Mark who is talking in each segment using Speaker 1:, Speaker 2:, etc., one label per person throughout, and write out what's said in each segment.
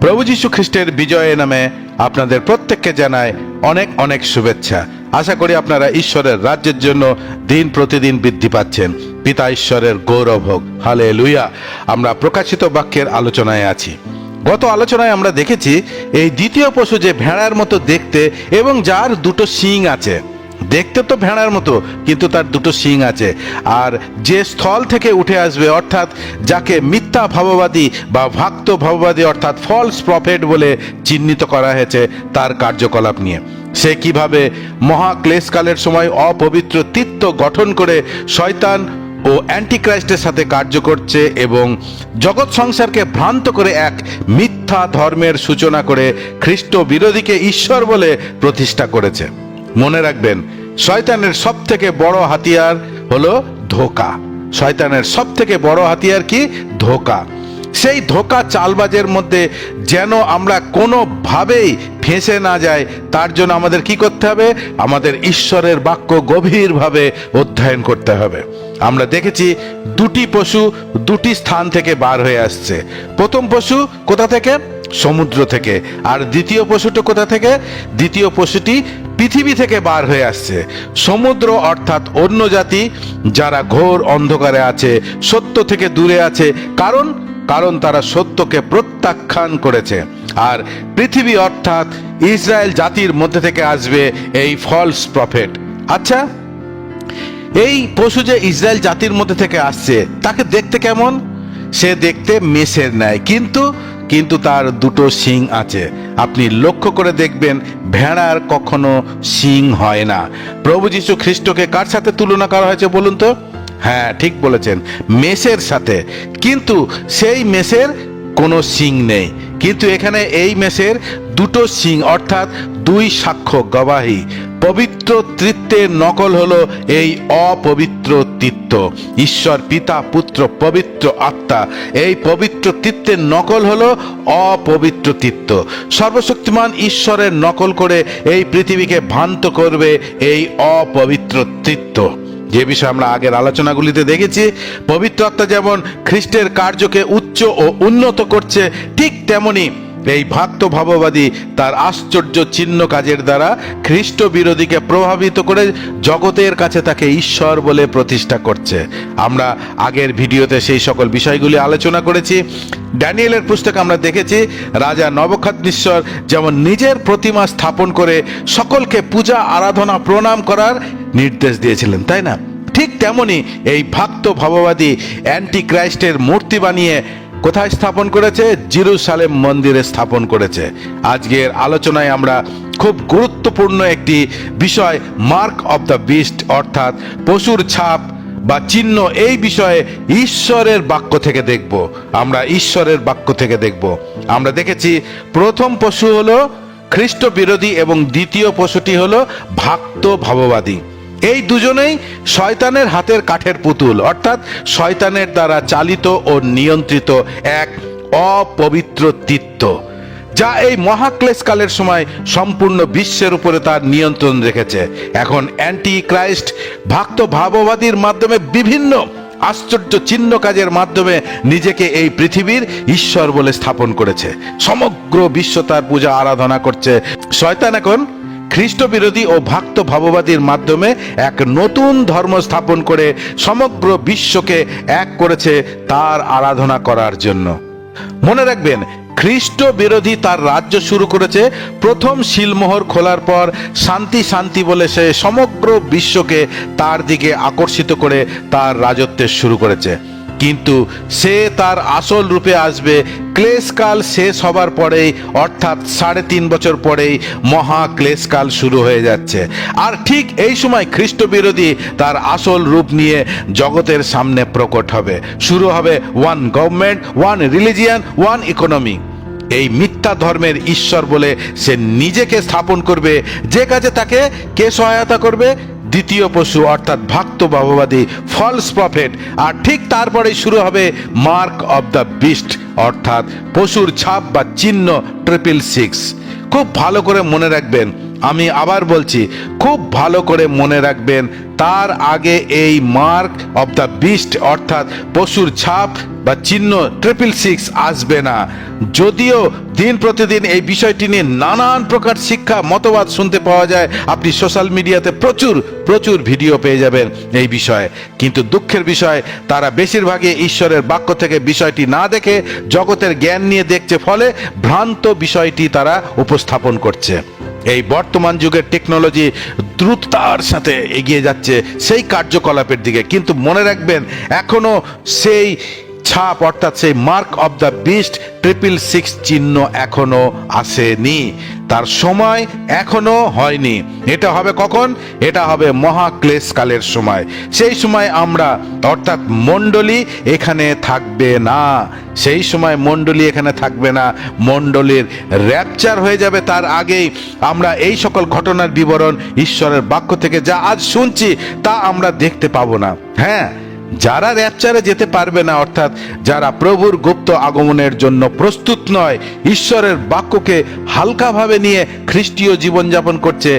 Speaker 1: প্রভু যীশু খ্রিস্টের বিজয়ের নামে আপনাদের প্রত্যেককে জানায় অনেক অনেক শুভেচ্ছা। আশা করি আপনারা ঈশ্বরের রাজ্যের জন্য দিন প্রতিদিন বৃদ্ধি পাচ্ছেন। পিতা ঈশ্বরের গৌরব হোক। হালেলুয়া। আমরা প্রকাশিত বাক্যের আলোচনায় আছি। গত আলোচনায় আমরা দেখেছি এই দ্বিতীয় পশু যে ভেড়ার মতো দেখতে এবং যার দুটো শিং আছে। দেখতে তো ভেড়ার মতো, কিন্তু তার দুটো শিং আছে। আর যে স্থল থেকে উঠে আসবে, অর্থাৎ যাকে মিথ্যা ভাববাদী বা ভক্ত ভাববাদী অর্থাৎ ফলস প্রফেট বলে চিহ্নিত করা হয়েছে, তার কার্যকলাপ নিয়ে সে কিভাবে মহাক্লেশকালের সময় অপবিত্র তীর্থ গঠন করে শয়তান ও অ্যান্টিক্রাইস্টের সাথে কার্য করছে এবং জগৎ সংসারকে ভ্রান্ত করে এক মিথ্যা ধর্মের সূচনা করে খ্রিস্ট বিরোধীকে ঈশ্বর বলে প্রতিষ্ঠা করেছে। মনে রাখবেন, শয়তানের সব থেকে বড় হাতিয়ার হলো ধোঁকা। শয়তানের সব থেকে বড় হাতিয়ার কি? ধোঁকা। সেই ধোঁকা চালবাজের মধ্যে যেন আমরা কোনোভাবেই ফেঁসে না যাই, তার জন্য আমাদের কি করতে হবে? আমাদের ঈশ্বরের বাক্য গভীরভাবে অধ্যয়ন করতে হবে। আমরা দেখেছি দুটি পশু দুটি স্থান থেকে বার হয়ে আসছে। প্রথম পশু কোথা থেকে? সমুদ্র থেকে। আর দ্বিতীয় পশুটি কোথা থেকে? দ্বিতীয় পশুটি পৃথিবী থেকে বার হয়ে আসছে। সমুদ্র অর্থাৎ অন্য জাতি, যারা ঘোর অন্ধকারে আছে, সত্য থেকে দূরে আছে, কারণ তারা সত্যকে প্রত্যাখ্যান করেছে। আর পৃথিবী অর্থাৎ ইসরায়েল জাতির মধ্যে থেকে আসবে এই ফলস প্রফেট। আচ্ছা, এই পশু যে ইসরায়েল জাতির মধ্যে থেকে আসছে, তাকে দেখতে কেমন? সে দেখতে মেষের ন্যায়, কিন্তু তার দুটো শিং আছে। আপনি লক্ষ্য করে দেখবেন, ভেড়ার কখনো শিং হয় না। প্রভু যীশু খ্রিস্টকে কার সাথে তুলনা করা হয়েছে বলুন তো? হ্যাঁ, ঠিক বলেছেন, মেষের সাথে। কিন্তু সেই মেষের কোনো শিং নেই। কিন্তু এখানে এই মেষের দুটো শিং, অর্থাৎ দুই সাক্ষ্য গবাহী। পবিত্র ত্রিত্বের নকল হলো এই অপবিত্র তীর্থ। ঈশ্বর পিতা, পুত্র, পবিত্র আত্মা, এই পবিত্র তীর্থের নকল হলো অপবিত্র তীর্থ। সর্বশক্তিমান ঈশ্বরের নকল করে এই পৃথিবীকে ভ্রান্ত করবে এই অপবিত্র তীর্থ। যে বিষয়ে আমরা আগের আলোচনাগুলিতে দেখেছি, পবিত্র আত্মা যেমন খ্রিস্টের কার্যকে উচ্চ ও উন্নত করছে, ঠিক তেমনি এই ভক্ত ভাববাদী তার আশ্চর্য চিহ্ন কাজের দ্বারা খ্রিস্ট বিরোধীকে প্রভাবিত করে জগতের কাছে তাকে ঈশ্বর বলে প্রতিষ্ঠা করছে। আমরা আগের ভিডিওতে সেই সকল বিষয়গুলি আলোচনা করেছি। ড্যানিয়েলের পুস্তকে আমরা দেখেছি রাজা নবুখাদনেস্সর যেমন নিজের প্রতিমা স্থাপন করে সকলকে পূজা আরাধনা প্রণাম করার নির্দেশ দিয়েছিলেন, তাই না? ঠিক তেমনি এই ভক্ত ভাববাদী অ্যান্টিক্রাইস্টের মূর্তি বানিয়ে কোথায় স্থাপন করেছে? জেরুজালেম মন্দিরে স্থাপন করেছে। আজকের আলোচনায় আমরা খুব গুরুত্বপূর্ণ একটি বিষয়, মার্ক অব দ্য বিস্ট অর্থাৎ পশুর ছাপ বা চিহ্ন, এই বিষয়ে ঈশ্বরের বাক্য থেকে দেখব। আমরা ঈশ্বরের বাক্য থেকে দেখব। আমরা দেখেছি প্রথম পশু হলো খ্রিস্ট বিরোধী এবং দ্বিতীয় পশুটি হলো ভক্ত ভাববাদী। এই দুজনেই শয়তানের হাতের কাঠের পুতুল, অর্থাৎ শয়তানের দ্বারা চালিত ও নিয়ন্ত্রিত এক অপবিত্র তীর্থ, যা এই মহাক্লেশকালের সময় সম্পূর্ণ বিশ্বের উপরে তার নিয়ন্ত্রণ রেখেছে। এখন অ্যান্টি ক্রাইস্ট ভক্ত ভাববাদীর মাধ্যমে বিভিন্ন আশ্চর্য চিহ্ন কাজের মাধ্যমে নিজেকে এই পৃথিবীর ঈশ্বর বলে স্থাপন করেছে। সমগ্র বিশ্ব তার পূজা আরাধনা করছে। শয়তান এখন খ্রিস্ট বিরোধী ও ভক্ত ভাববাদীর মাধ্যমে এক নতুন ধর্ম স্থাপন করে সমগ্র বিশ্বকে এক করেছে তার আরাধনা করার জন্য। মনে রাখবেন, খ্রিস্ট বিরোধী তার রাজ্য শুরু করেছে প্রথম শিলমোহর খোলার পর। শান্তি শান্তি বলে সে সমগ্র বিশ্বকে তার দিকে আকর্ষিত করে তার রাজত্ব শুরু করেছে। কিন্তু সে তার আসল রূপে আসবে ক্লেশকাল শেষ হবার পরেই, অর্থাৎ 3.5 বছর পরেই মহাক্লেশকাল শুরু হয়ে যাচ্ছে। আর ঠিক এই সময় খ্রিস্ট বিরোধী তার আসল রূপ নিয়ে জগতের সামনে প্রকট হবে। শুরু হবে one government, one religion, one economy. এই মিথ্যা ধর্মের ঈশ্বর বলে সে নিজেকে স্থাপন করবে, যে কাজে তাকে কে সহায়তা করবে? দ্বিতীয় পশু অর্থাৎ ভক্ত ভাববাদী ফলস প্রফেট। আর ঠিক তারপরে শুরু হবে মার্ক অব দ্য বিস্ট অর্থাৎ পশুর ছাপ বা চিহ্ন 666। খুব ভালো করে মনে রাখবেন, আমি আবার বলছি, খুব ভালো করে মনে রাখবেন, তার আগে এই মার্ক অব দ্য বিস্ট অর্থাৎ পশুর ছাপ বা চিহ্ন 666 আসবে না। যদিও দিন প্রতিদিন এই বিষয়টি নিয়ে নানান প্রকার শিক্ষা মতবাদ শুনতে পাওয়া যায়, আপনি সোশ্যাল মিডিয়াতে প্রচুর প্রচুর ভিডিও পেয়ে যাবেন এই বিষয়ে, কিন্তু দুঃখের বিষয় তারা বেশিরভাগই ঈশ্বরের বাক্য থেকে বিষয়টি না দেখে জগতের জ্ঞান নিয়ে দেখছে, ফলে ভ্রান্ত বিষয়টি তারা উপস্থাপন করছে। এই বর্তমান যুগের টেকনোলজি দ্রুততার সাথে এগিয়ে যাচ্ছে সেই কার্যকলাপের দিকে, কিন্তু মনে রাখবেন এখনো সেই ছাপ অর্থাৎ সেই মার্ক অব দ্য বিস্ট 666 চিহ্ন এখনো আসেনি, তার সময় এখনো হয়নি। এটা হবে কখন? এটা হবে মহাক্লেশকালের সময়। সেই সময় আমরা অর্থাৎ মণ্ডলী এখানে থাকবে না, সেই সময় মণ্ডলী এখানে থাকবে না, মণ্ডলীর র্যাপচার হয়ে যাবে। তার আগেই আমরা এই সকল ঘটনার বিবরণ ঈশ্বরের বাক্য থেকে যা আজ শুনছি তা আমরা দেখতে পাবো না। হ্যাঁ, যারা র্যাপচারে যেতে পারবে না অর্থাৎ যারা প্রভুর গুপ্ত আগমনের জন্য প্রস্তুত নয়, ঈশ্বরের বাক্যকে হালকাভাবে নিয়ে খ্রিস্টীয় জীবনযাপন করছে,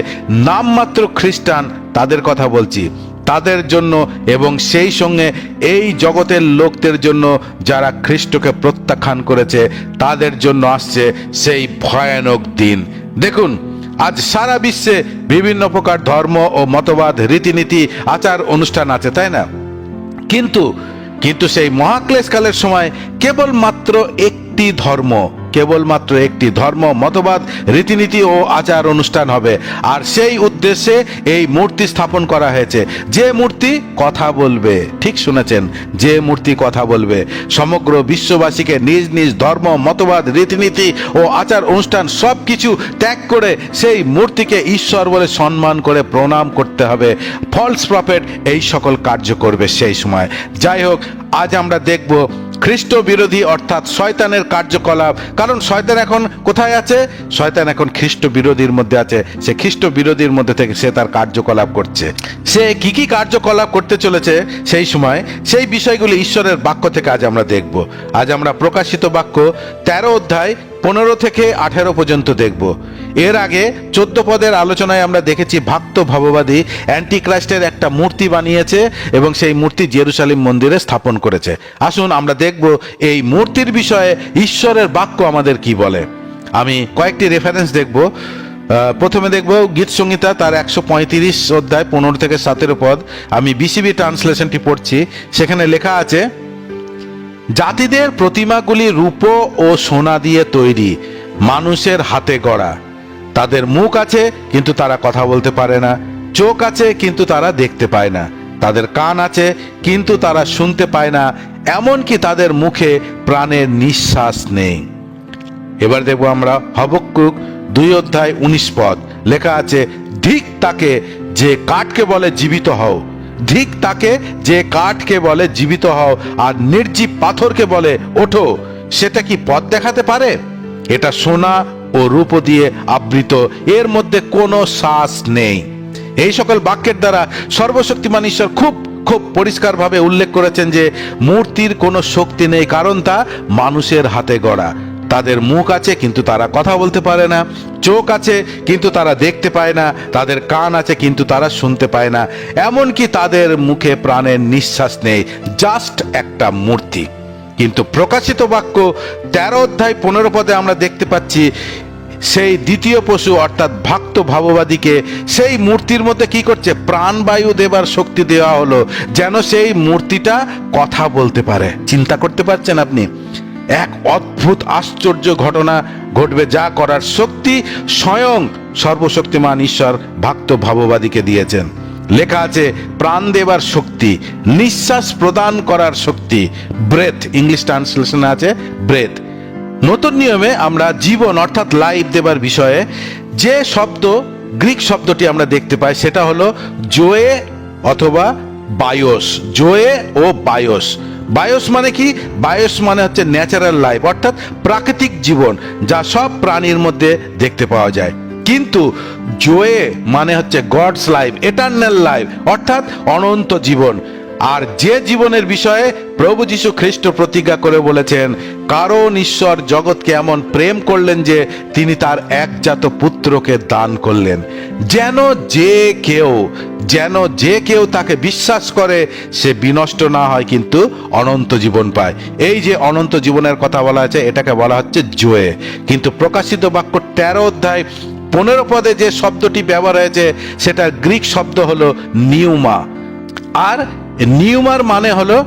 Speaker 1: নামমাত্র খ্রিস্টান, তাদের কথা বলছি, তাদের জন্য এবং সেই সঙ্গে এই জগতের লোকদের জন্য যারা খ্রিস্টকে প্রত্যাখ্যান করেছে তাদের জন্য আসছে সেই ভয়ানক দিন। দেখুন, আজ সারা বিশ্বে বিভিন্ন প্রকার ধর্ম ও মতবাদ, রীতিনীতি, আচার অনুষ্ঠান আছে, তাই না? কিন্তু কিন্তু সেই মহাক্লেশকালের সময় কেবলমাত্র একটি ধর্ম, মতবাদ, রীতিনীতি ও আচার অনুষ্ঠান হবে, আর সেই উদ্দেশ্যে এই মূর্তি স্থাপন করা হয়েছে, যে মূর্তি কথা বলবে। ঠিক শুনেছেন, যে মূর্তি কথা বলবে। সমগ্র বিশ্ববাসীকে নিজ নিজ ধর্ম, মতবাদ, রীতিনীতি ও আচার অনুষ্ঠান সব কিছু ত্যাগ করে সেই মূর্তিকে ঈশ্বর বলে সম্মান করে প্রণাম করতে হবে। ফলস প্রফেট এই সকল কার্য করবে সেই সময়। যাই হোক, আজ আমরা দেখব খ্রিস্ট বিরোধী অর্থাৎ শয়তানের কার্যকলাপ। কারণ শয়তান এখন কোথায় আছে? শয়তান এখন খ্রিস্ট বিরোধীর মধ্যে আছে। সে খ্রিস্ট বিরোধীর মধ্যে থেকে সে তার কার্যকলাপ করছে। সে কি কি কার্যকলাপ করতে চলেছে সেই সময়, সেই বিষয়গুলি ঈশ্বরের বাক্য থেকে আজ আমরা দেখব। আজ আমরা প্রকাশিত বাক্য 13 অধ্যায় 15 থেকে 18 পর্যন্ত দেখব। এর আগে 14 পদের আলোচনায় আমরা দেখেছি ভক্ত ভাববাদী অ্যান্টিক্রাইস্টের একটা মূর্তি বানিয়েছে এবং সেই মূর্তি জেরুজালেম মন্দিরে স্থাপন করেছে। আসুন আমরা দেখব এই মূর্তির বিষয়ে ঈশ্বরের বাক্য আমাদের কি বলে। আমি কয়েকটি রেফারেন্স দেখব। প্রথমে দেখব গীত সংহিতা তার 135 অধ্যায় 15 থেকে 17 পদ। আমি বিসিবি ট্রান্সলেশনটি পড়ছি। সেখানে লেখা আছে, জাতিদের প্রতিমাগুলি রূপ ও সোনা দিয়ে তৈরি, মানুষের হাতে গড়া। তাদের মুখ আছে কিন্তু তারা কথা বলতে পারে না, চোখ আছে কিন্তু তারা দেখতে পায় না, তাদের কান আছে কিন্তু তারা শুনতে পায় না, এমনকি তাদের মুখে প্রাণের নিঃশ্বাস নেই। এবার দেখবো আমরা হবক্কুক 2 অধ্যায় 19 পদ। লেখা আছে, ধিক তাকে যে কাঠকে বলে জীবিত হও, ধিক তাকে যে কাঠকে বলে জীবিত হও, আর নির্জীব পাথরকে বলে ওঠো। সেটা কি পথ দেখাতে পারে? এটা সোনা ও রূপ দিয়ে আবৃত, এর মধ্যে কোনো শ্বাস নেই। এই সকল বাক্যের দ্বারা সর্বশক্তিমান ঈশ্বর খুব খুব পরিষ্কারভাবে উল্লেখ করেছেন যে মূর্তির কোনো শক্তি নেই, কারণ তা মানুষের হাতে গড়া। তাদের মুখ আছে কিন্তু তারা কথা বলতে পারে না, চোখ আছে কিন্তু তারা দেখতে পায় না, তাদের কান আছে কিন্তু তারা শুনতে পায় না, এমনকি তাদের মুখে প্রাণের নিঃশ্বাস নেই। জাস্ট একটা মূর্তি। কিন্তু প্রকাশিত বাক্য 13 অধ্যায় 15 পদে আমরা দেখতে পাচ্ছি সেই দ্বিতীয় পশু অর্থাৎ ভক্ত ভাববাদীকে সেই মূর্তির মধ্যে কি করছে? প্রাণবায়ু দেবার শক্তি দেওয়া হলো, যেন সেই মূর্তিটা কথা বলতে পারে। চিন্তা করতে পারছেন আপনি? এক অদ্ভুত আশ্চর্য ঘটনা ঘটবে, যা করার শক্তি স্বয়ং সর্বশক্তিমান ঈশ্বর ভক্ত ভাববাদীকে দিয়েছেন। লেখা আছে প্রাণ দেবার শক্তি, নিঃশ্বাস প্রদান করার শক্তি, ব্রেথ, ইংলিশ ট্রান্সলেশনে আছে ব্রেথ। নতুন নিয়মে আমরা জীবন অর্থাৎ লাইফ দেবার বিষয়ে যে শব্দ, গ্রিক শব্দটি আমরা দেখতে পাই সেটা হলো জোয়ে অথবা বায়োস। জোয়ে ও বায়োস। বায়োস মানে কি? বায়োস মানে হচ্ছে ন্যাচারাল লাইফ অর্থাৎ প্রাকৃতিক জীবন, যা সব প্রাণীর মধ্যে দেখতে পাওয়া যায়। কিন্তু জোয়ে মানে হচ্ছে গডস লাইফ, এটার্নাল লাইফ অর্থাৎ অনন্ত জীবন। আর যে জীবনের বিষয়ে প্রভু যীশু খ্রিস্ট প্রতিজ্ঞা করে বলেছেন, কারণ ঈশ্বর জগৎকে এমন প্রেম করলেন যে তিনি তার একজাত পুত্রকে দান করলেন, যেন যে কেউ তাকে বিশ্বাস করে সে বিনষ্ট না হয় কিন্তু অনন্ত জীবন পায়। এই যে অনন্ত জীবনের কথা বলা হয়েছে এটাকে বলা হচ্ছে জোয়ে। কিন্তু প্রকাশিত বাক্য 13 অধ্যায় 15 পদে যে শব্দটি ব্যবহার হয়েছে সেটার গ্রিক শব্দ হলো নিউমা। আর নিউমার মানে হলো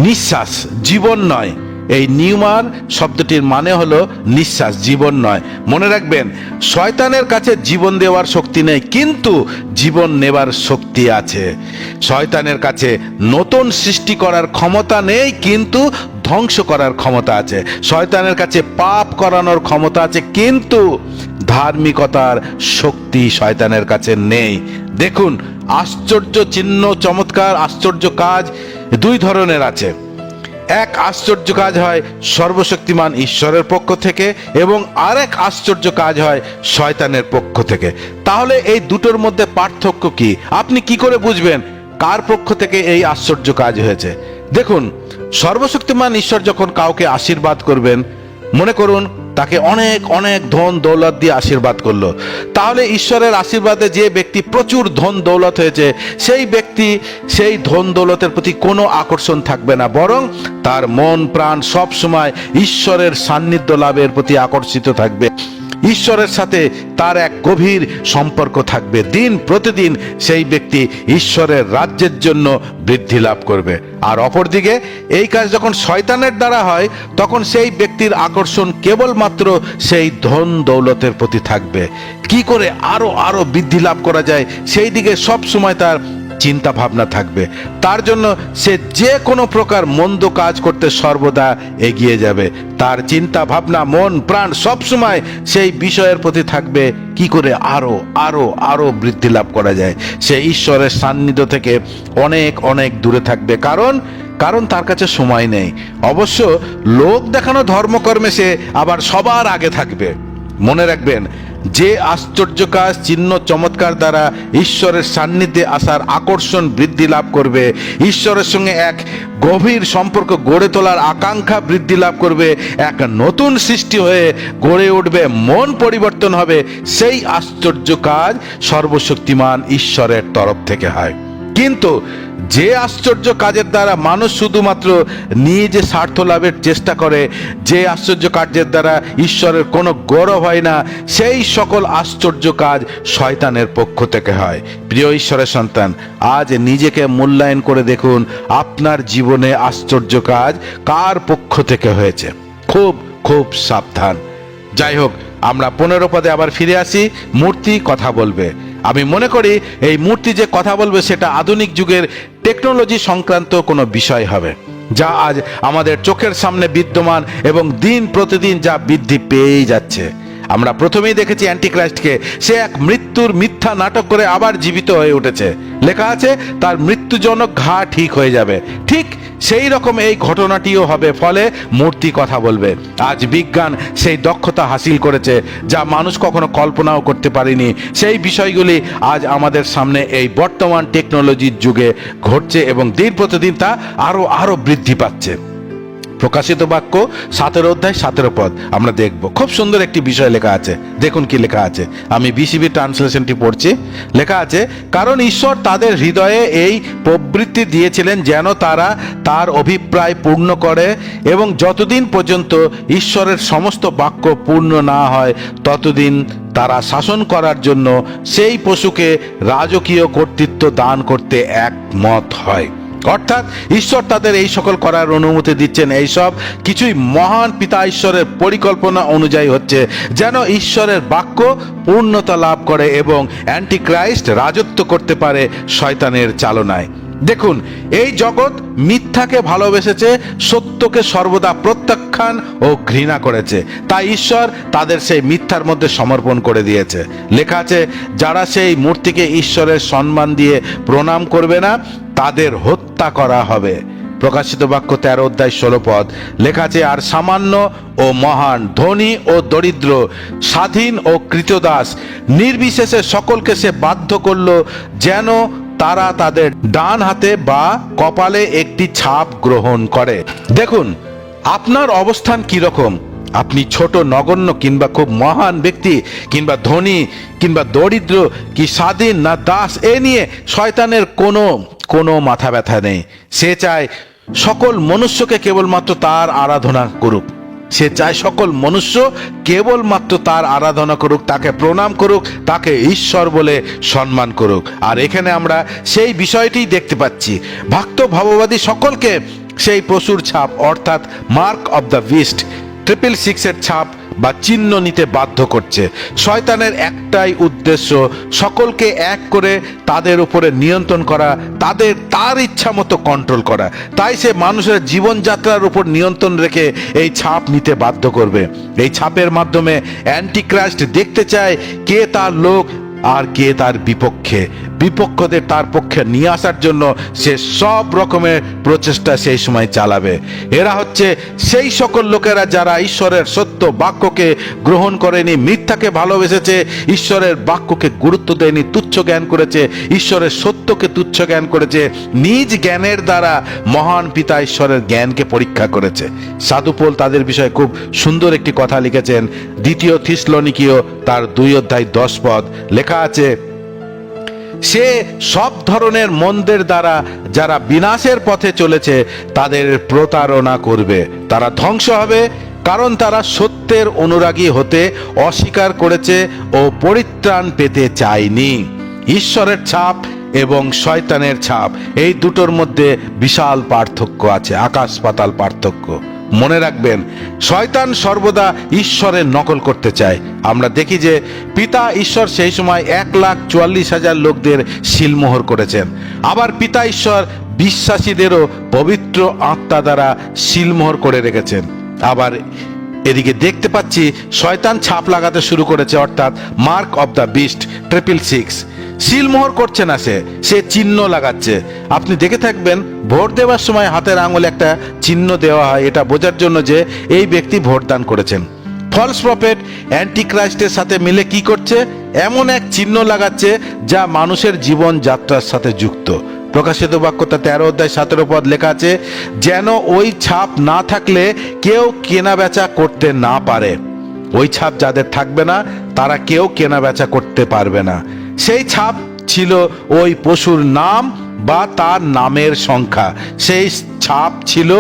Speaker 1: নিঃশ্বাস, জীবন নয়। এই নিউমার শব্দটির মানে হলো নিঃশ্বাস, জীবন নয়। মনে রাখবেন, শয়তানের কাছে জীবন দেওয়ার শক্তি নেই, কিন্তু জীবন নেবার শক্তি আছে। শয়তানের কাছে নতুন সৃষ্টি করার ক্ষমতা নেই, কিন্তু ধ্বংস করার ক্ষমতা আছে। শয়তানের কাছে পাপ করানোর ক্ষমতা আছে, কিন্তু ধার্মিকতার শক্তি শয়তানের কাছে নেই। দেখুন, আশ্চর্য চিহ্ন, চমৎকার, আশ্চর্য কাজ দুই ধরনের আছে। এক আশ্চর্য কাজ হয় সর্বশক্তিমান ঈশ্বরের পক্ষ থেকে, এবং আরেক আশ্চর্য কাজ হয় শয়তানের পক্ষ থেকে। তাহলে এই দুটোর মধ্যে পার্থক্য কি? আপনি কি করে বুঝবেন কার পক্ষ থেকে এই আশ্চর্য কাজ হয়েছে? দেখুন, সর্বশক্তিমান ঈশ্বর যখন কাউকে আশীর্বাদ করবেন, মনে করুন তাকে অনেক অনেক ধন দৌলত দিয়ে আশীর্বাদ করলো, তাহলে ঈশ্বরের আশীর্বাদে যে ব্যক্তি প্রচুর ধন দৌলত হয়েছে, সেই ব্যক্তি সেই ধন দৌলতের প্রতি কোনো আকর্ষণ থাকবে না, বরং তার মন প্রাণ সব সময় ঈশ্বরের সান্নিধ্য লাভের প্রতি আকর্ষিত থাকবে। ঈশ্বরের সাথে তার এক গভীর সম্পর্ক থাকবে। দিন প্রতিদিন সেই ব্যক্তি ঈশ্বরের রাজ্যের জন্য বৃদ্ধি লাভ করবে। আর অপরদিকে এই কাজ যখন শয়তানের দ্বারা হয়, তখন সেই ব্যক্তির আকর্ষণ কেবলমাত্র সেই ধন দৌলতের প্রতি থাকবে। কি করে আরো আরো বৃদ্ধি লাভ করা যায় সেই দিকে সব সময় তার চিন্তা ভাবনা থাকবে। তার জন্য সে যে কোনো প্রকার মন্দ কাজ করতে সর্বদা এগিয়ে যাবে। তার চিন্তা ভাবনা, মন প্রাণ সব সময় সেই বিষয়ের প্রতি থাকবে, কি করে আরো আরো আরো বৃদ্ধি লাভ করা যায়। সে ঈশ্বরের সান্নিধ্য থেকে অনেক অনেক দূরে থাকবে, কারণ তার কাছে সময় নেই। অবশ্য লোক দেখানো ধর্মকর্মে সে আবার সবার আগে থাকবে। মনে রাখবেন, যে আশ্চর্য কাজ, চিহ্ন, চমৎকার দ্বারা ঈশ্বরের সান্নিধ্যে আসার আকর্ষণ বৃদ্ধি লাভ করবে, ঈশ্বরের সঙ্গে এক গভীর সম্পর্ক গড়ে তোলার আকাঙ্ক্ষা বৃদ্ধি লাভ করবে, এক নতুন সৃষ্টি হয়ে গড়ে উঠবে, মন পরিবর্তন হবে, সেই আশ্চর্য কাজ সর্বশক্তিমান ঈশ্বরের তরফ থেকে হয়। কিন্তু যে আশ্চর্য কাজের দ্বারা মানুষ শুধুমাত্র নিজে স্বার্থ লাভের চেষ্টা করে, যে আশ্চর্য কার্যের দ্বারা ঈশ্বরের কোনো গৌরব হয় না, সেই সকল আশ্চর্য কাজ শয়তানের পক্ষ থেকে হয়। প্রিয় ঈশ্বরের সন্তান, আজ নিজেকে মূল্যায়ন করে দেখুন, আপনার জীবনে আশ্চর্য কাজ কার পক্ষ থেকে হয়েছে। খুব খুব সাবধান। যাই হোক, আমরা 15 পদে আবার ফিরে আসি। মূর্তি কথা বলবে। আমি মনে করি এই মূর্তি যে কথা বলবে সেটা আধুনিক যুগের টেকনোলজি সংক্রান্ত কোনো বিষয় হবে, যা আজ আমাদের চোখের সামনে বিদ্যমান এবং দিন প্রতিদিন যা বৃদ্ধি পেয়েই যাচ্ছে। আমরা প্রথমেই দেখেছি অ্যান্টিক্রাইস্টকে, সে এক মৃত্যুর মিথ্যা নাটক করে আবার জীবিত হয়ে উঠেছে। লেখা আছে তার মৃত্যুজনক ঘা ঠিক হয়ে যাবে। ঠিক সেই রকম এই ঘটনাটিও হবে, ফলে মূর্তি কথা বলবে। আজ বিজ্ঞান সেই দক্ষতা হাসিল করেছে যা মানুষ কখনো কল্পনাও করতে পারেনি। সেই বিষয়গুলি আজ আমাদের সামনে এই বর্তমান টেকনোলজির যুগে ঘটছে এবং দিন প্রতিদিন তা আরো আরো বৃদ্ধি পাচ্ছে। প্রকাশিত বাক্য 17 অধ্যায় 17 পদ আমরা দেখব। খুব সুন্দর একটি বিষয় লেখা আছে, দেখুন কি লেখা আছে। আমি বিসিবি ট্রান্সলেশনটি পড়ছি। লেখা আছে, কারণ ঈশ্বর তাদের হৃদয়ে এই প্রবৃত্তি দিয়েছিলেন যেন তারা তার অভিপ্রায় পূর্ণ করে, এবং যতদিন পর্যন্ত ঈশ্বরের সমস্ত বাক্য পূর্ণ না হয় ততদিন তারা শাসন করার জন্য সেই পশুকে রাজকীয় কর্তৃত্ব দান করতে একমত হয়। অর্থাৎ ঈশ্বর তাদের এই সকল করার অনুমতি দিচ্ছেন। এই সব কিছুই মহান পিতা ঈশ্বরের পরিকল্পনা অনুযায়ী হচ্ছে, যেন ঈশ্বরের বাক্য পূর্ণতা লাভ করে এবং অ্যান্টিক্রাইস্ট রাজত্ব করতে পারে শয়তানের চালনায়। দেখুন, এই জগৎ মিথ্যাকে ভালোবেসেছে, সত্যকে সর্বদা প্রত্যাখ্যান ও ঘৃণা করেছে। তাই ঈশ্বর তাদের সেই মিথ্যার মধ্যে সমর্পণ করে দিয়েছে। লেখা আছে, যারা সেই মূর্তিকে ঈশ্বরের সম্মান দিয়ে প্রণাম করবে না তাদের হত্যা করা হবে। প্রকাশিত বাক্য 13 অধ্যায় 16 পদ লেখা আছে, আর সামান্য ও মহান, ধনী ও দরিদ্র, স্বাধীন ও কৃতদাস, নির্বিশেষে সকলকে সে বাধ্য করল যেন তারা তাদের ডান হাতে বা কপালে একটি ছাপ গ্রহণ করে। দেখুন আপনার অবস্থান কি রকম, আপনি ছোট নগণ্য কিংবা খুব মহান ব্যক্তি কিংবা ধনী কিংবা দরিদ্র কি স্বাধীন না দাস, এ নিয়ে শয়তানের কোনো মাথা ব্যথা নেই। সে চায় সকল মনুষ্যকে কেবলমাত্র তার আরাধনা করুক। সে চায় সকল মনুষ্য কেবলমাত্র তার আরাধনা করুক, তাকে প্রণাম করুক, তাকে ঈশ্বর বলে সম্মান করুক। আর এখানে আমরা সেই বিষয়টি দেখতে পাচ্ছি। ভক্ত ভাববাদী সকলকে সেই পশুর ছাপ অর্থাৎ মার্ক অব দ্য বিস্ট 666 ছাপ বা চিহ্ন নিতে বাধ্য করছে। শয়তানের একটাই উদ্দেশ্য, সকলকে এক করে তাদের উপরে নিয়ন্ত্রণ করা, তার ইচ্ছা মতো কন্ট্রোল করা। তাই সে মানুষের জীবনযাত্রার উপর নিয়ন্ত্রণ রেখে এই ছাপ নিতে বাধ্য করবে। এই ছাপের মাধ্যমে অ্যান্টিক্রাইস্ট দেখতে চায় কে তার লোক আর কে তার বিপক্ষদের তার পক্ষে নিয়ে আসার জন্য সে সব রকমের প্রচেষ্টা সেই সময় চালাবে। এরা হচ্ছে সেই সকল লোকেরা যারা ঈশ্বরের সত্য বাক্যকে গ্রহণ করেনি, মিথ্যাকে ভালোবেসেছে, ঈশ্বরের বাক্যকে গুরুত্ব দেয়নি, তুচ্ছ জ্ঞান করেছে, ঈশ্বরের সত্যকে তুচ্ছ জ্ঞান করেছে, নিজ জ্ঞানের দ্বারা মহান পিতা ঈশ্বরের জ্ঞানকে পরীক্ষা করেছে। সাধু পৌল তাদের বিষয়ে খুব সুন্দর একটি কথা লিখেছেন। 2 থিসলনিকীয় তার 2:10 লেখা আছে, সে সব ধরনের মন্দের দ্বারা যারা বিনাশের পথে চলেছে তাদের প্রতারণা করবে, তারা ধ্বংস হবে, কারণ তারা সত্যের অনুরাগী হতে অস্বীকার করেছে ও পরিত্রাণ পেতে চায়নি। ঈশ্বরের ছাপ এবং শয়তানের ছাপ, এই দুটোর মধ্যে বিশাল পার্থক্য আছে, আকাশ পাতাল পার্থক্য। মনে রাখবেন, শয়তান সর্বদা ঈশ্বরের নকল করতে চায়। আমরা দেখি যে পিতা ঈশ্বর সেই সময় 1,44,000 লোকদের সিলমোহর করেছেন। আবার পিতা ঈশ্বর বিশ্বাসীদেরও পবিত্র আত্মা দ্বারা সিলমোহর করে রেখেছেন। আবার এদিকে দেখতে পাচ্ছি শয়তান ছাপ লাগাতে শুরু করেছে, অর্থাৎ মার্ক অব দ্য বিস্ট 666। সিলমোহর করছে না, সে চিহ্ন লাগাচ্ছে। আপনি দেখে থাকবেন ভোট দেওয়ার সময় হাতের আঙুলে একটা চিহ্ন দেওয়া হয়, এটা বোঝার জন্য যে এই ব্যক্তি ভোটদান করেছেন। ফলস প্রফেট অ্যান্টিক্রাইস্টের সাথে মিলে কি করছে, এমন এক চিহ্ন লাগাচ্ছে যা মানুষের জীবন যাত্রার সাথে যুক্ত। প্রকাশিত বাক্যটা 13:17 লেখা আছে, যেন ওই ছাপ না থাকলে কেউ কেনা বেচা করতে না পারে। ওই ছাপ যাদের থাকবে না তারা কেউ কেনা বেচা করতে পারবে না। সেই ছাপ ছিল ওই পশুর নাম বা তার নামের সংখ্যা। সেই ছাপ ছিল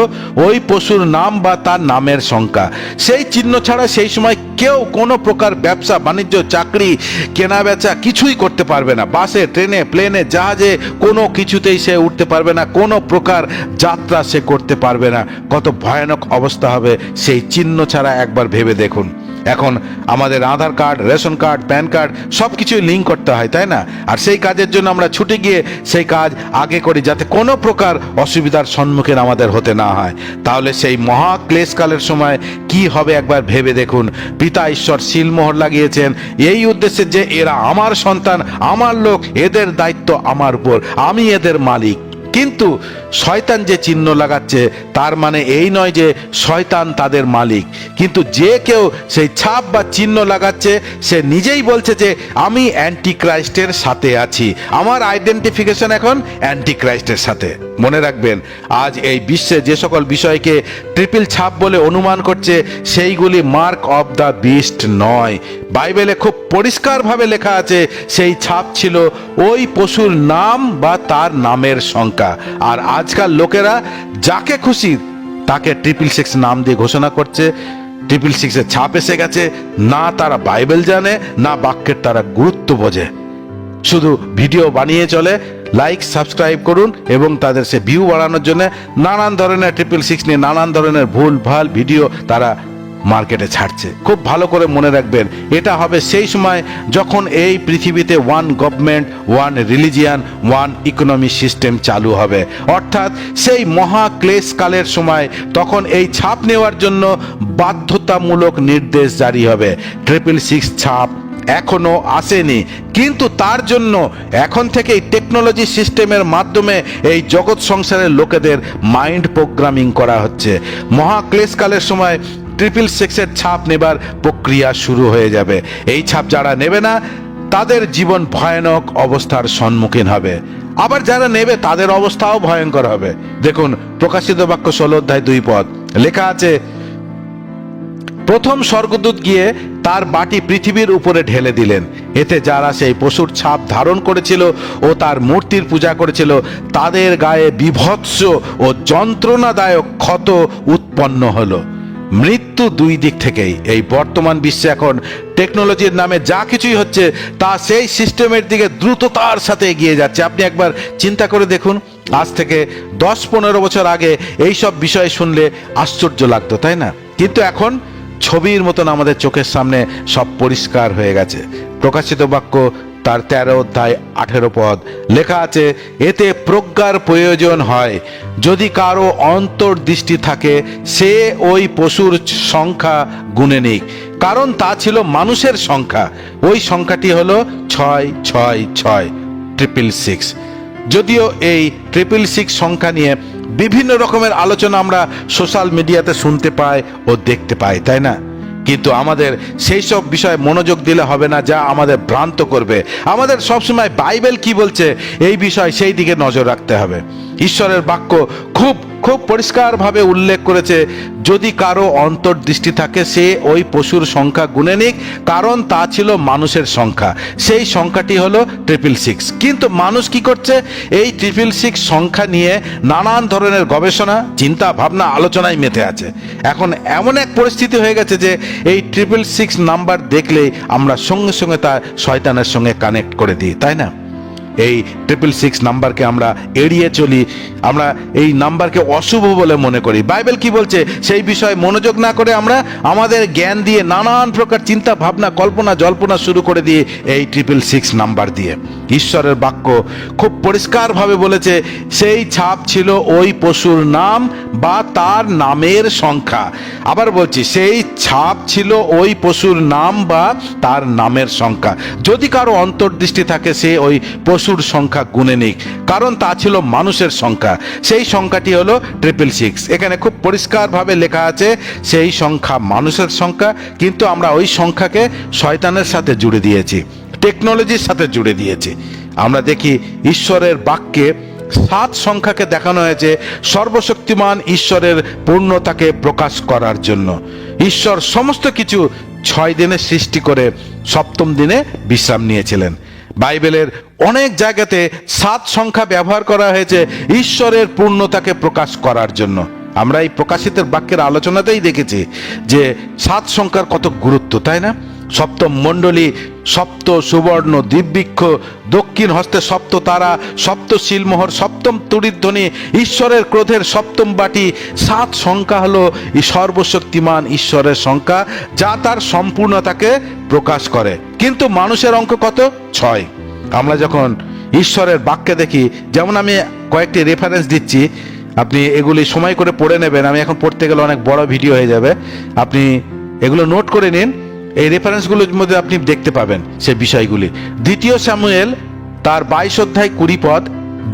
Speaker 1: ওই পশুর নাম বা তার নামের সংখ্যা। সেই চিহ্ন ছাড়া সেই সময় কেউ কোনো প্রকার ব্যবসা বাণিজ্য, চাকরি, কেনা বেচা কিছুই করতে পারবে না। বাসে, ট্রেনে, প্লেনে, জাহাজে কোনো কিছুতেই সে উঠতে পারবে না, কোনো প্রকার যাত্রা সে করতে পারবে না। কত ভয়ানক অবস্থা হবে সেই চিহ্ন ছাড়া, একবার ভেবে দেখুন। এখন আমাদের Aadhaar card, ration card, PAN card সব কিছুই লিঙ্ক করতে হয়, তাই না? আর সেই কাজের জন্য আমরা ছুটে গিয়ে সেই কাজ আগে করি, যাতে কোনো প্রকার অসুবিধার সম্মুখীন আমাদের হতে না হয়। তাহলে সেই মহা ক্লেশকালের সময় কি হবে একবার ভেবে দেখুন। পিতা ঈশ্বর সিলমোহর লাগিয়েছেন এই উদ্দেশ্যে যে এরা আমার সন্তান, আমার লোক, এদের দায়িত্ব আমার উপর, আমি এদের মালিক। কিন্তু শয়তান যে চিহ্ন লাগাচ্ছে তার মানে এই নয় যে শয়তান তাদের মালিক। কিন্তু যে কেউ সেই ছাপ বা চিহ্ন লাগাচ্ছে সে নিজেই বলছে যে আমি অ্যান্টিক্রাইস্টের সাথে আছি, আমার আইডেন্টিফিকেশন এখন অ্যান্টিক্রাইস্টের সাথে। মনে রাখবেন, আজ এই বিশ্বে যে সকল বিষয়কে ট্রিপল ছাপ বলে অনুমান করছে সেইগুলি মার্ক অব দ্য বিস্ট নয়। বাইবেলে খুব পরিষ্কারভাবে লেখা আছে সেই ছাপ ছিল ওই পশুর নাম বা তার নামের সংখ্যা। আর আজকাল লোকেরা যাকে খুশি তাকে 666 নাম দিয়ে ঘোষণা করছে। 666 এর ছাপ এসে গেছে, না তারা বাইবেল জানে না বাক্যের তারা গুরুত্ব বোঝে, শুধু ভিডিও বানিয়ে চলে। লাইক, সাবস্ক্রাইব করুন এবং তাদের সে ভিউ বাড়ানোর জন্য নানান ধরনের 666 নিয়ে নানান ধরনের ভুল ভাল ভিডিও তারা মার্কেটে ছাড়ছে। খুব ভালো করে মনে রাখবেন, এটা হবে সেই সময় যখন এই পৃথিবীতে one government, one religion, one economy system চালু হবে, অর্থাৎ সেই মহা ক্লেশকালের সময়। তখন এই ছাপ নেওয়ার জন্য বাধ্যতামূলক নির্দেশ জারি হবে। 666 ছাপ এখনো আসেনি, কিন্তু তার জন্য এখন থেকেই টেকনোলজি সিস্টেমের মাধ্যমে এই জগৎ সংসারের লোকেদের মাইন্ড প্রোগ্রামিং করা হচ্ছে। মহাক্লেশকালের সময় 666 ছাপ নেবার প্রক্রিয়া শুরু হয়ে যাবে। এই ছাপ যারা নেবে না তাদের জীবন ভয়ানক অবস্থার সম্মুখীন হবে। আবার যারা নেবে তাদের অবস্থাও ভয়ঙ্কর হবে। দেখুন প্রকাশিত বাক্য 16 অধ্যায় 2 পদ লেখা আছে, প্রথম স্বর্গদূত গিয়ে তার বাটি পৃথিবীর উপরে ঢেলে দিলেন। এতে যারা সেই পশুর ছাপ ধারণ করেছিল ও তার মূর্তির পূজা করেছিল তাদের গায়ে বীভৎস ও যন্ত্রণাদায়ক ক্ষত উৎপন্ন হলো। মৃত্যু দুই দিক থেকেই। এই বর্তমান বিশ্বে এখন টেকনোলজির নামে যা কিছুই হচ্ছে তা সেই সিস্টেমের দিকে দ্রুততার সাথে এগিয়ে যাচ্ছে। আপনি একবার চিন্তা করে দেখুন, আজ থেকে 10-15 বছর আগে এইসব বিষয় শুনলে আশ্চর্য লাগতো, তাই না? কিন্তু এখন ছবির মতন আমাদের চোখের সামনে সব পরিষ্কার হয়ে গেছে। প্রকাশিত বাক্য তার 13 অধ্যায় 18 পদ লেখা আছে, এতে প্রজ্ঞার প্রয়োজন হয়। যদি কারো অন্তর্দৃষ্টি থাকে সে ওই পশুর সংখ্যা গুণে নিক, কারণ তা ছিল মানুষের সংখ্যা। ওই সংখ্যাটি হলো 666, 666। যদিও এই 666 সংখ্যা নিয়ে বিভিন্ন রকমের আলোচনা আমরা সোশ্যাল মিডিয়াতে শুনতে পাই ও দেখতে পাই, তাই না? কিন্তু আমাদের সেই সব বিষয়ে মনোযোগ দিলে হবে না যা আমাদের ভ্রান্ত করবে। আমাদের সবসময় বাইবেল কি বলছে এই বিষয় সেই দিকে নজর রাখতে হবে। ঈশ্বরের বাক্য খুব খুব পরিষ্কারভাবে উল্লেখ করেছে, যদি কারো অন্তর্দৃষ্টি থাকে সে ওই পশুর সংখ্যা গুণে নিক, কারণ তা ছিল মানুষের সংখ্যা। সেই সংখ্যাটি হলো 666। কিন্তু মানুষ কি করছে? এই 666 সংখ্যা নিয়ে নানান ধরনের গবেষণা, চিন্তা ভাবনা, আলোচনায় মেতে আছে। এখন এমন এক পরিস্থিতি হয়ে গেছে যে এই 666 নাম্বার দেখলেই আমরা সঙ্গে সঙ্গে তা শয়তানের সঙ্গে কানেক্ট করে দিই, তাই না? এই 666 নাম্বারকে আমরা এড়িয়ে চলি, আমরা এই নাম্বারকে অশুভ বলে মনে করি। বাইবেল কি বলছে সেই বিষয়ে মনোযোগ না করে আমরা আমাদের জ্ঞান দিয়ে নানান প্রকার চিন্তা ভাবনা, কল্পনা জল্পনা শুরু করে দিয়ে এই 666 নাম্বার দিয়ে। ঈশ্বরের বাক্য খুব পরিষ্কারভাবে বলেছে সেই ছাপ ছিল ওই পশুর নাম বা তার নামের সংখ্যা। আবার বলছি, সেই ছাপ ছিল ওই পশুর নাম বা তার নামের সংখ্যা। যদি কারো অন্তর্দৃষ্টি থাকে সে ওই পশুর সংখ্যা গুণে নিক, কারণ তা ছিল মানুষের সংখ্যা। সেই সংখ্যাটি হলো 666। এখানে খুব পরিষ্কারভাবে লেখা আছে সেই সংখ্যা মানুষের সংখ্যা, কিন্তু আমরা ওই সংখ্যাকে শয়তানের সাথে জুড়ে দিয়েছি, টেকনোলজির সাথে জুড়ে দিয়েছি। আমরা দেখি ঈশ্বরের বাক্যে 7 সংখ্যাকে দেখানো হয়েছে সর্বশক্তিমান ঈশ্বরের পূর্ণতাকে প্রকাশ করার জন্য। ঈশ্বর সমস্ত কিছু 6 দিনে সৃষ্টি করে 7ম দিনে বিশ্রাম নিয়েছিলেন। বাইবেলের অনেক জায়গাতে 7 সংখ্যা ব্যবহার করা হয়েছে ঈশ্বরের পূর্ণতাকে প্রকাশ করার জন্য। আমরা এই প্রকাশিতের বাক্যের আলোচনাতেই দেখেছি যে 7 সংখ্যার কত গুরুত্ব, তাই না? সপ্তম মণ্ডলী, সপ্ত সুবর্ণ দিব্যিক্ষ, দক্ষিণ হস্তে সপ্ত তারা, সপ্ত শিলমোহর, সপ্তম তুড়িধ্বনি, ঈশ্বরের ক্রোধের 7ম বাটি। 7 সংখ্যা হলো সর্বশক্তিমান ঈশ্বরের সংখ্যা, যা তার সম্পূর্ণতাকে প্রকাশ করে। কিন্তু মানুষের অঙ্ক কত? 6। আমরা যখন ঈশ্বরের বাক্যে দেখি, যেমন আমি কয়েকটি রেফারেন্স দিচ্ছি, আপনি এগুলি সময় করে পড়ে নেবেন। আমি এখন পড়তে গেলে অনেক বড় ভিডিও হয়ে যাবে, আপনি এগুলো নোট করে নিন। এই রেফারেন্সগুলোর মধ্যে আপনি দেখতে পাবেন সেই বিষয়গুলি। 2 শামুয়েল তার 22 অধ্যায় 20 পদ,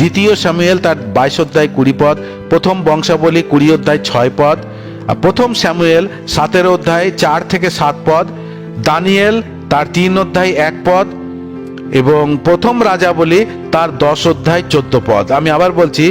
Speaker 1: 2 শামুয়েল তার 22 অধ্যায় 20 পদ, প্রথম বংশাবলী 20 অধ্যায় 6 পদ, প্রথম শামুয়েল 17 অধ্যায় 4 থেকে 7 পদ, দানিয়েল তার 3 অধ্যায় 1 পদ, এবং প্রথম রাজাবলী তার 10 অধ্যায় 14 পদ। আমি আবার বলছি,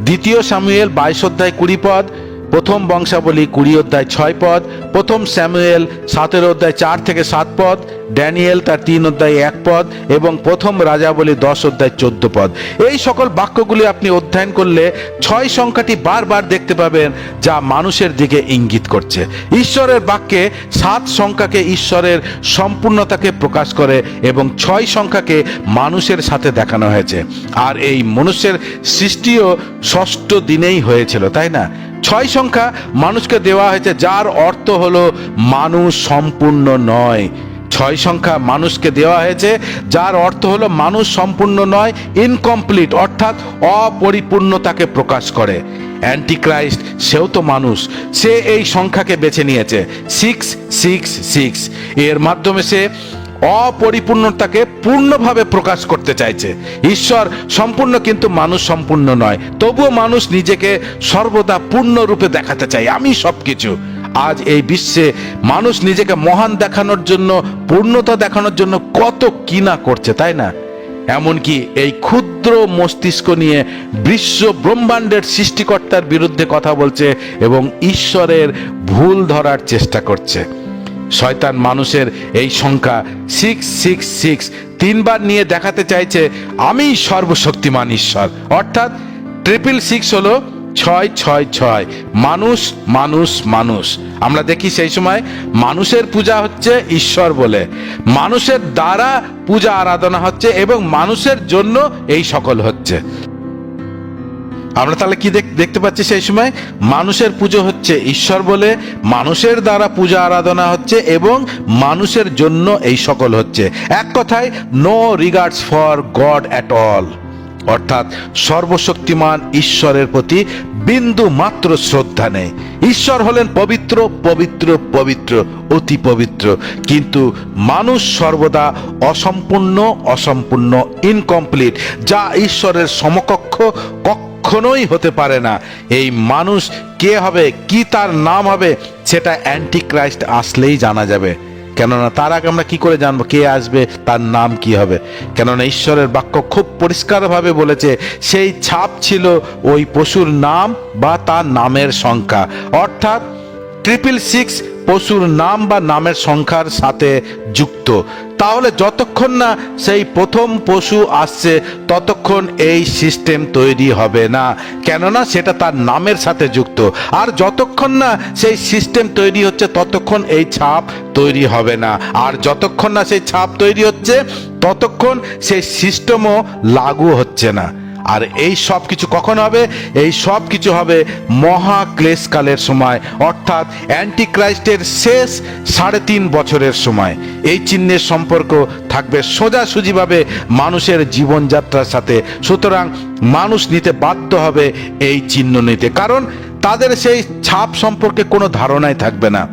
Speaker 1: 2 শামুয়েল 22 অধ্যায় 20 পদ, প্রথম বংশাবলী 20 অধ্যায় 6 পদ, প্রথম স্যামুয়েল 17 অধ্যায় 4 থেকে 7 পদ, ড্যানিয়েল তার 3 অধ্যায় 1 পদ, এবং প্রথম রাজাবলী 10 অধ্যায় 14 পদ। এই সকল বাক্যগুলি আপনি অধ্যয়ন করলে 6 সংখ্যাটি বারবার দেখতে পাবেন, যা মানুষের দিকে ইঙ্গিত করছে। ঈশ্বরের বাক্যে 7 সংখ্যাকে ঈশ্বরের সম্পূর্ণতাকে প্রকাশ করে এবং 6 সংখ্যাকে মানুষের সাথে দেখানো হয়েছে। আর এই মনুষ্যের সৃষ্টিও 6ষ্ঠ দিনেই হয়েছিল, তাই না? 6 সংখ্যা মানুষকে দেওয়া হয়েছে, যার অর্থ হলো মানুষ সম্পূর্ণ নয়। 6 সংখ্যা মানুষকে দেওয়া হয়েছে, যার অর্থ হলো মানুষ সম্পূর্ণ নয়, ইনকমপ্লিট, অর্থাৎ অপরিপূর্ণতাকে প্রকাশ করে। অ্যান্টিক্রাইস্ট সেও তো মানুষ, সে এই সংখ্যাকে বেছে নিয়েছে 666। এর মাধ্যমে সে অপরিপূর্ণতাকে পূর্ণভাবে প্রকাশ করতে চাইছে। ঈশ্বর সম্পূর্ণ কিন্তু মানুষ সম্পূর্ণ নয়, তবুও মানুষ নিজেকে সর্বদা পূর্ণরূপে দেখাতে চায়। আমি সবকিছু, আজ এই বিশ্বে মানুষ নিজেকে মহান দেখানোর জন্য, পূর্ণতা দেখানোর জন্য কত কি না করছে, তাই না? এমনকি এই ক্ষুদ্র মস্তিষ্ক নিয়ে বিশ্ব ব্রহ্মাণ্ডের সৃষ্টিকর্তার বিরুদ্ধে কথা বলছে এবং ঈশ্বরের ভুল ধরার চেষ্টা করছে। শয়তান মানুষের এই সংখ্যা 666 তিনবার নিয়ে দেখাতে চাইছে আমি সর্বশক্তিমান ঈশ্বর, অর্থাৎ 666 হলো 666, মানুষ মানুষ মানুষ। আমরা দেখি সেই সময় মানুষের পূজা হচ্ছে ঈশ্বর বলে, মানুষের দ্বারা পূজা আরাধনা হচ্ছে এবং মানুষের জন্য এই সকল হচ্ছে। আমরা তাহলে কি দেখতে পাচ্ছি? সেই সময় মানুষের পুজো হচ্ছে ঈশ্বর বলে, মানুষের দ্বারা পূজা আরাধনা হচ্ছে এবং মানুষের জন্য এই সকল হচ্ছে। এক কথায় no regards for God at all, অর্থাৎ সর্বশক্তিমান ঈশ্বরের প্রতি বিন্দু মাত্র শ্রদ্ধা নেই। ঈশ্বর হলেন পবিত্র পবিত্র পবিত্র, অতি পবিত্র, কিন্তু মানুষ সর্বদা অসম্পূর্ণ অসম্পূর্ণ, ইনকমপ্লিট, যা ঈশ্বরের সমকক্ষ কখনোই হতে পারে না। এই মানুষ কে হবে, কি তার নাম হবে, সেটা অ্যান্টিক্রাইস্ট আসলেই জানা যাবে। কেননা তার আগে আমরা কি করে জানবো কে আসবে, তার নাম কি হবে? কেননা ঈশ্বরের বাক্য খুব পরিষ্কারভাবে বলেছে সেই ছাপ ছিল ওই পশুর নাম বা তার নামের সংখ্যা, অর্থাৎ 666 পশুর নাম বা নামের সংখ্যার সাথে যুক্ত। তাহলে যতক্ষণ না সেই প্রথম পশু আসছে ততক্ষণ এই সিস্টেম তৈরি হবে না, কেননা সেটা তার নামের সাথে যুক্ত। আর যতক্ষণ না সেই সিস্টেম তৈরি হচ্ছে ততক্ষণ এই ছাপ তৈরি হবে না, আর যতক্ষণ না সেই ছাপ তৈরি হচ্ছে ততক্ষণ সেই সিস্টেমও লাগু হচ্ছে না। আর এই সব কিছু কখন হবে? এই সব কিছু হবে মহাক্লেশকালের সময়, অর্থাৎ অ্যান্টিক্রাইস্টের শেষ 3.5 বছরের সময়। এই চিহ্নের সম্পর্ক থাকবে সোজাসুজিভাবে মানুষের জীবনযাত্রার সাথে। সুতরাং মানুষ নিতে বাধ্য হবে এই চিহ্ন নিতে, কারণ তাদের সেই ছাপ সম্পর্কে কোনো ধারণাই থাকবে না।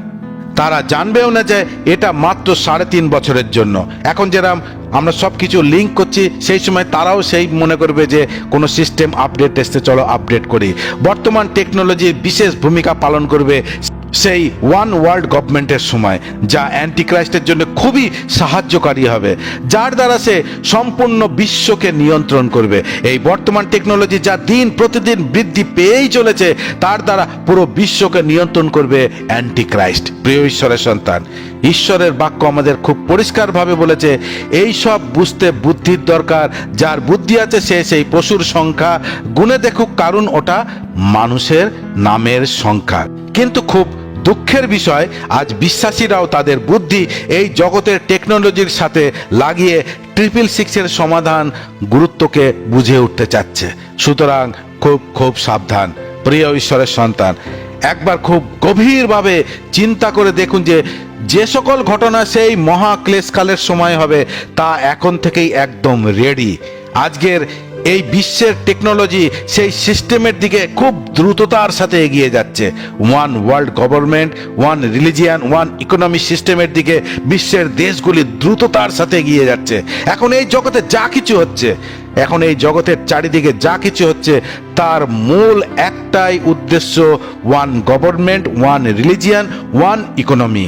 Speaker 1: তারা জানবেও না যে এটা মাত্র 3.5 বছরের জন্য। এখন যেরকম আমরা সব কিছু লিঙ্ক করছি, সেই সময় তারাও সেই মনে করবে যে কোনো সিস্টেম আপডেট এসছে, চলো আপডেট করি। বর্তমান টেকনোলজির বিশেষ ভূমিকা পালন করবে সেই ওয়ান ওয়ার্ল্ড গভর্নমেন্টের সময়, যা অ্যান্টিক্রাইস্টের জন্য খুবই সাহায্যকারী হবে, যার দ্বারা সে সম্পূর্ণ বিশ্বকে নিয়ন্ত্রণ করবে। এই বর্তমান টেকনোলজি যা দিন প্রতিদিন বৃদ্ধি পেয়েই চলেছে, তার দ্বারা পুরো বিশ্বকে নিয়ন্ত্রণ করবে অ্যান্টিক্রাইস্ট। প্রিয় ঈশ্বরের সন্তান, ঈশ্বরের বাক্য আমাদের খুব পরিষ্কারভাবে বলেছে এই সব বুঝতে বুদ্ধির দরকার। যার বুদ্ধি আছে সে সেই পশুর সংখ্যা গুণে দেখুক, কারণ ওটা মানুষের নামের সংখ্যা। কিন্তু খুব দুঃখের বিষয়, আজ বিশ্বাসীরাও তাদের বুদ্ধি এই জগতের টেকনোলজির সাথে লাগিয়ে 666 সমাধান গুরুত্বকে বুঝে উঠতে চাচ্ছে। সুতরাং খুব খুব সাবধান প্রিয় ঈশ্বরের সন্তান। একবার খুব গভীরভাবে চিন্তা করে দেখুন যে যে সকল ঘটনা সেই মহাক্লেশকালের সময় হবে তা এখন থেকেই একদম রেডি। আজকের এই বিশ্বের টেকনোলজি সেই সিস্টেমের দিকে খুব দ্রুততার সাথে এগিয়ে যাচ্ছে। One world government, one religion, one economy সিস্টেমের দিকে বিশ্বের দেশগুলি দ্রুততার সাথে এগিয়ে যাচ্ছে। এখন এই জগতে যা কিছু হচ্ছে, এখন এই জগতের চারিদিকে যা কিছু হচ্ছে, তার মূল একটাই উদ্দেশ্য, one government, one religion, one economy.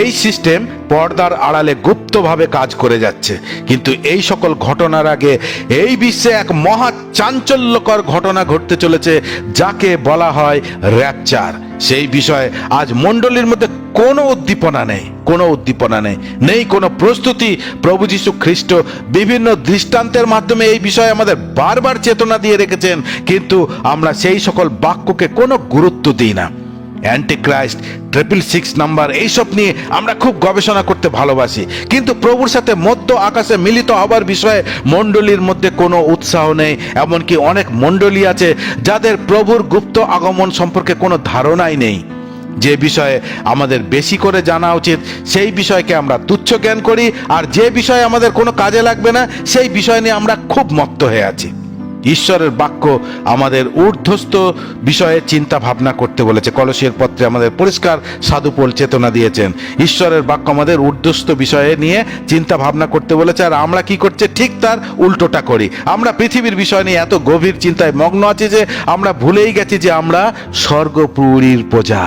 Speaker 1: এই সিস্টেম পর্দার আড়ালে গুপ্তভাবে কাজ করে যাচ্ছে, কিন্তু এই সকল ঘটনার আগে এই বিশ্বে এক মহা চাঞ্চল্যকর ঘটনা ঘটতে চলেছে, যাকে বলা হয় র্যাপচার। সেই বিষয়ে আজ মণ্ডলীর মধ্যে কোনো উদ্দীপনা নেই, কোনো উদ্দীপনা নেই, নেই কোনো প্রস্তুতি। প্রভু যীশু খ্রিস্ট বিভিন্ন দৃষ্টান্তের মাধ্যমে এই বিষয়ে আমাদের বারবার চেতনা দিয়ে রেখেছেন, কিন্তু আমরা সেই সকল বাক্যকে কোনো গুরুত্ব দিই না। অ্যান্টিক্রাইস্ট, 666 নাম্বার, এইসব নিয়ে আমরা খুব গবেষণা করতে ভালোবাসি, কিন্তু প্রভুর সাথে মধ্য আকাশে মিলিত হবার বিষয়ে মণ্ডলীর মধ্যে কোনো উৎসাহ নেই। এমনকি অনেক মণ্ডলী আছে যাদের প্রভুর গুপ্ত আগমন সম্পর্কে কোনো ধারণাই নেই। যে বিষয়ে আমাদের বেশি করে জানা উচিত সেই বিষয়কে আমরা তুচ্ছ জ্ঞান করি, আর যে বিষয়ে আমাদের কোনো কাজে লাগবে না সেই বিষয় নিয়ে আমরা খুব মত্ত হয়ে আছি। ঈশ্বরের বাক্য আমাদের ঊর্ধ্বস্থ বিষয়ে চিন্তা ভাবনা করতে বলেছে। কলসিয়ার পত্রে আমাদের পরিষ্কার সাধু পৌল চেতনা দিয়েছেন, ঈশ্বরের বাক্য আমাদের ঊর্ধ্বস্থ বিষয়ে নিয়ে চিন্তা ভাবনা করতে বলেছে। আর আমরা কি করছে, ঠিক তার উল্টোটা করি। আমরা পৃথিবীর বিষয় নিয়ে এত গভীর চিন্তায় মগ্ন আছি যে আমরা ভুলেই গেছি যে আমরা স্বর্গপুরীর প্রজা।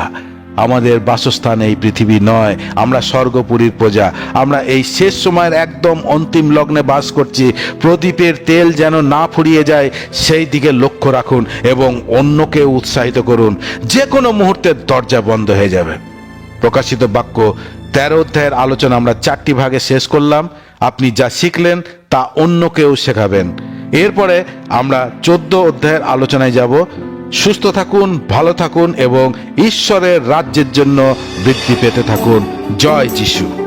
Speaker 1: আমাদের বাসস্থান এই পৃথিবী নয়, আমরা স্বর্গপুরীর প্রজা। আমরা এই শেষ সময়ের একদম অন্তিম লগ্নে বাস করছি। প্রদীপের তেল যেন না ফুরিয়ে যায় সেই দিকে লক্ষ্য রাখুন এবং অন্যকে উৎসাহিত করুন। যে কোনো মুহূর্তে দরজা বন্ধ হয়ে যাবে। প্রকাশিত বাক্য 13 অধ্যায়ের আলোচনা আমরা 4টি ভাগে শেষ করলাম। আপনি যা শিখলেন তা অন্যকেও শেখাবেন। এরপরে আমরা 14 অধ্যায়ের আলোচনায় যাব। সুস্থ থাকুন, ভালো থাকুন এবং ঈশ্বরের রাজ্যের জন্য বৃদ্ধি পেতে থাকুন। জয় যিশু।